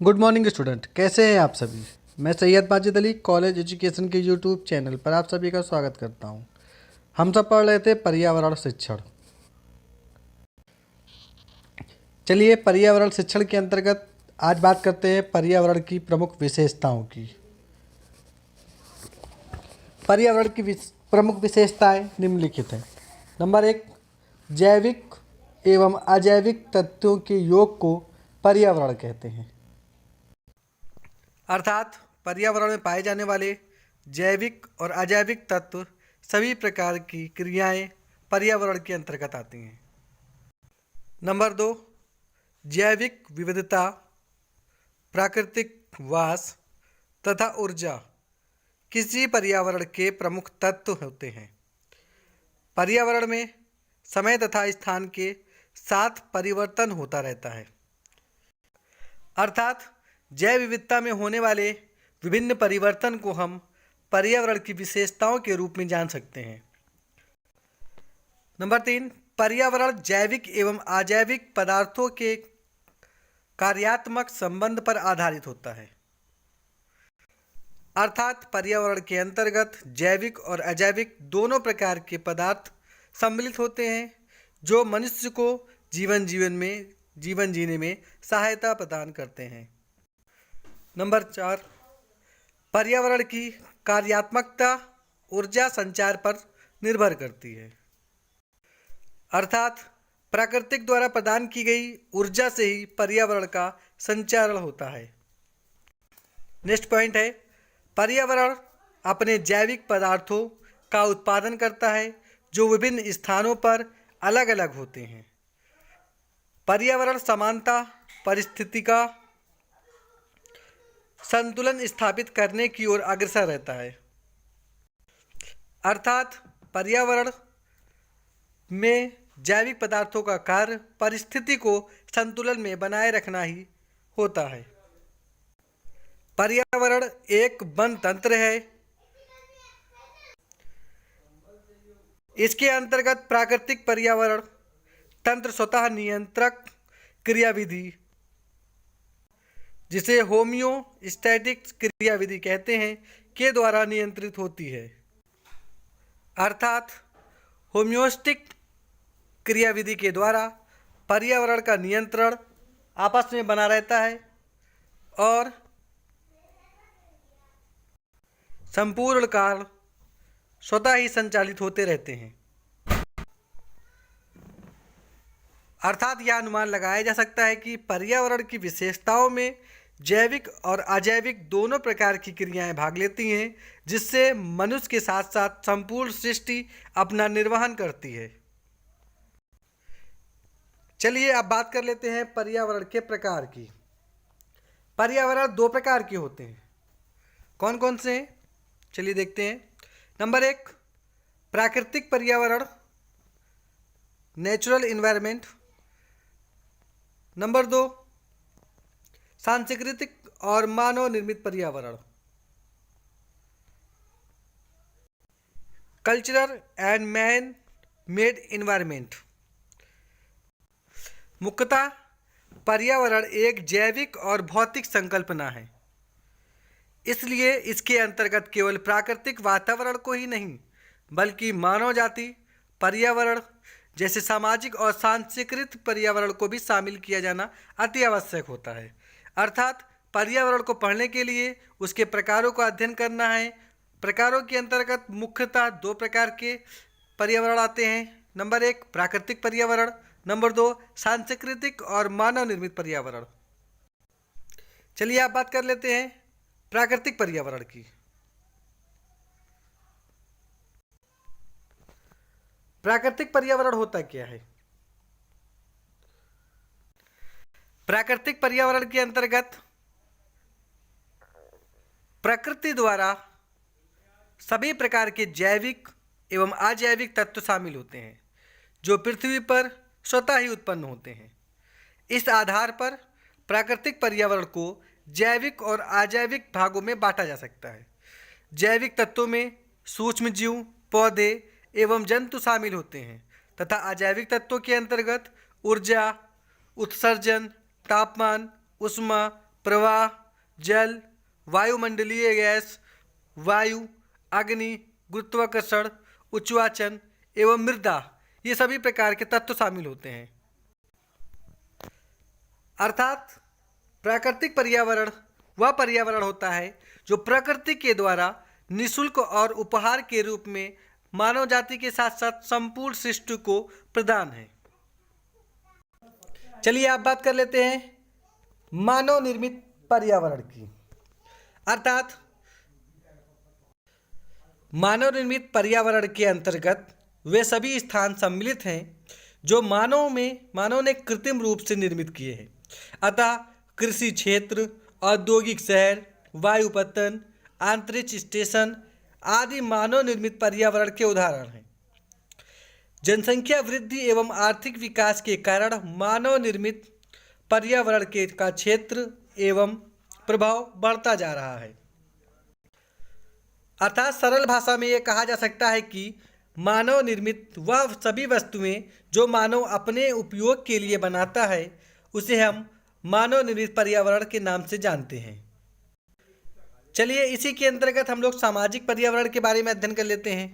Good morning student, कैसे हैं आप सभी। मैं सैयद माजिद अली कॉलेज एजुकेशन के यूट्यूब चैनल पर आप सभी का स्वागत करता हूं। हम सब पढ़ रहे थे पर्यावरण शिक्षण। चलिए पर्यावरण शिक्षण के अंतर्गत आज बात करते हैं पर्यावरण की प्रमुख विशेषताओं की। पर्यावरण की प्रमुख विशेषताएं निम्नलिखित हैं। नंबर 1, जैविक एवं अजैविक तत्वों के योग को पर्यावरण कहते हैं। अर्थात पर्यावरण में पाए जाने वाले जैविक और अजैविक तत्व सभी प्रकार की क्रियाएं पर्यावरण के अंतर्गत आती हैं। नंबर 2, जैविक विविधता, प्राकृतिक वास तथा ऊर्जा किसी पर्यावरण के प्रमुख तत्व होते हैं। पर्यावरण में समय तथा स्थान के साथ परिवर्तन होता रहता है, अर्थात जैव विविधता में होने वाले विभिन्न परिवर्तन को हम पर्यावरण की विशेषताओं के रूप में जान सकते हैं। नंबर 3, पर्यावरण जैविक एवं अजैविक पदार्थों के कार्यात्मक संबंध पर आधारित होता है, अर्थात पर्यावरण के अंतर्गत जैविक और अजैविक दोनों प्रकार के पदार्थ सम्मिलित होते हैं जो मनुष्य को जीवन जीने में सहायता प्रदान करते हैं। नंबर 4, पर्यावरण की कार्यात्मकता ऊर्जा संचार पर निर्भर करती है, अर्थात प्राकृतिक द्वारा प्रदान की गई ऊर्जा से ही पर्यावरण का संचारण होता है। नेक्स्ट पॉइंट है, पर्यावरण अपने जैविक पदार्थों का उत्पादन करता है जो विभिन्न स्थानों पर अलग अलग होते हैं। पर्यावरण समानता परिस्थिति का संतुलन स्थापित करने की ओर अग्रसर रहता है, अर्थात पर्यावरण में जैविक पदार्थों का कार्य परिस्थिति को संतुलन में बनाए रखना ही होता है। पर्यावरण एक वन तंत्र है। इसके अंतर्गत प्राकृतिक पर्यावरण तंत्र स्वतः नियंत्रक क्रियाविधि जिसे होमियोस्टैटिक क्रियाविधि कहते हैं के द्वारा नियंत्रित होती है, अर्थात होमियोस्टिक क्रियाविधि के द्वारा पर्यावरण का नियंत्रण आपस में बना रहता है और संपूर्ण कार्य स्वतः ही संचालित होते रहते हैं। अर्थात यह अनुमान लगाया जा सकता है कि पर्यावरण की विशेषताओं में जैविक और अजैविक दोनों प्रकार की क्रियाएं भाग लेती हैं, जिससे मनुष्य के साथ साथ संपूर्ण सृष्टि अपना निर्वहन करती है। चलिए अब बात कर लेते हैं पर्यावरण के प्रकार की। पर्यावरण दो प्रकार के होते हैं। कौन कौन से हैं? चलिए देखते हैं। नंबर 1, प्राकृतिक पर्यावरण नेचुरल इन्वायरमेंट। नंबर 2, सांस्कृतिक और मानव निर्मित पर्यावरण cultural and man made environment. मुख्यतः पर्यावरण एक जैविक और भौतिक संकल्पना है, इसलिए इसके अंतर्गत केवल प्राकृतिक वातावरण को ही नहीं बल्कि मानव जाति पर्यावरण जैसे सामाजिक और सांस्कृतिक पर्यावरण को भी शामिल किया जाना अति आवश्यक होता है। अर्थात पर्यावरण को पढ़ने के लिए उसके प्रकारों का अध्ययन करना है। प्रकारों के अंतर्गत मुख्यतः दो प्रकार के पर्यावरण आते हैं। नंबर 1, प्राकृतिक पर्यावरण। नंबर 2, सांस्कृतिक और मानव निर्मित पर्यावरण। चलिए आप बात कर लेते हैं प्राकृतिक पर्यावरण की। प्राकृतिक पर्यावरण होता क्या है? प्राकृतिक पर्यावरण के अंतर्गत प्रकृति द्वारा सभी प्रकार के जैविक एवं अजैविक तत्व शामिल होते हैं जो पृथ्वी पर स्वतः ही उत्पन्न होते हैं। इस आधार पर प्राकृतिक पर्यावरण को जैविक और अजैविक भागों में बांटा जा सकता है। जैविक तत्वों में सूक्ष्म जीव, पौधे एवं जंतु शामिल होते हैं तथा अजैविक तत्वों के अंतर्गत ऊर्जा, उत्सर्जन, तापमान, ऊष्मा, प्रवाह, जल, वायुमंडलीय गैस, वायु, अग्नि, गुरुत्वाकर्षण, उच्चवाचन एवं मृदा, ये सभी प्रकार के तत्व शामिल होते हैं। अर्थात प्राकृतिक पर्यावरण वह पर्यावरण होता है जो प्रकृति के द्वारा निःशुल्क और उपहार के रूप में मानव जाति के साथ साथ संपूर्ण सृष्टि को प्रदान है। चलिए आप बात कर लेते हैं मानव निर्मित पर्यावरण की। अर्थात मानव निर्मित पर्यावरण के अंतर्गत वे सभी स्थान सम्मिलित हैं जो मानव ने कृत्रिम रूप से निर्मित किए हैं। अतः कृषि क्षेत्र, औद्योगिक शहर, वायुपतन, अंतरिक्ष स्टेशन आदि मानव निर्मित पर्यावरण के उदाहरण हैं। जनसंख्या वृद्धि एवं आर्थिक विकास के कारण मानव निर्मित पर्यावरण का क्षेत्र एवं प्रभाव बढ़ता जा रहा है। अर्थात सरल भाषा में यह कहा जा सकता है कि मानव निर्मित वह सभी वस्तुएं जो मानव अपने उपयोग के लिए बनाता है उसे हम मानव निर्मित पर्यावरण के नाम से जानते हैं। चलिए इसी के अंतर्गत हम लोग सामाजिक पर्यावरण के बारे में अध्ययन कर लेते हैं।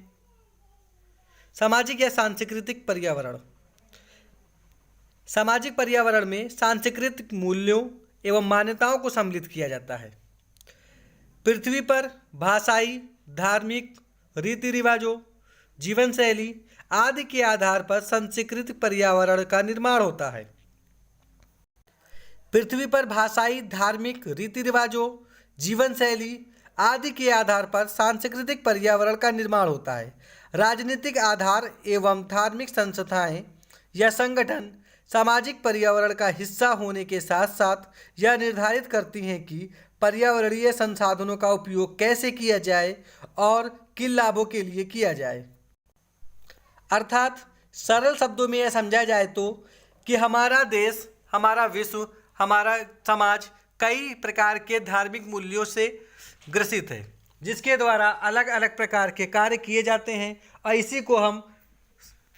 सामाजिक या सांस्कृतिक पर्यावरण। सामाजिक पर्यावरण में सांस्कृतिक मूल्यों एवं मान्यताओं को सम्मिलित किया जाता है। पृथ्वी पर भाषाई, धार्मिक, रीति रिवाजों, जीवन शैली आदि के आधार पर सांस्कृतिक पर्यावरण का निर्माण होता है। पृथ्वी पर भाषाई, धार्मिक, रीति रिवाजों, जीवन शैली आदि के आधार पर सांस्कृतिक पर्यावरण का निर्माण होता है। राजनीतिक आधार एवं धार्मिक संस्थाएं या संगठन सामाजिक पर्यावरण का हिस्सा होने के साथ साथ यह निर्धारित करती हैं कि पर्यावरणीय संसाधनों का उपयोग कैसे किया जाए और किन लाभों के लिए किया जाए। अर्थात सरल शब्दों में यह समझा जाए तो कि हमारा देश, हमारा विश्व, हमारा समाज कई प्रकार के धार्मिक मूल्यों से ग्रसित है जिसके द्वारा अलग अलग प्रकार के कार्य किए जाते हैं और इसी को हम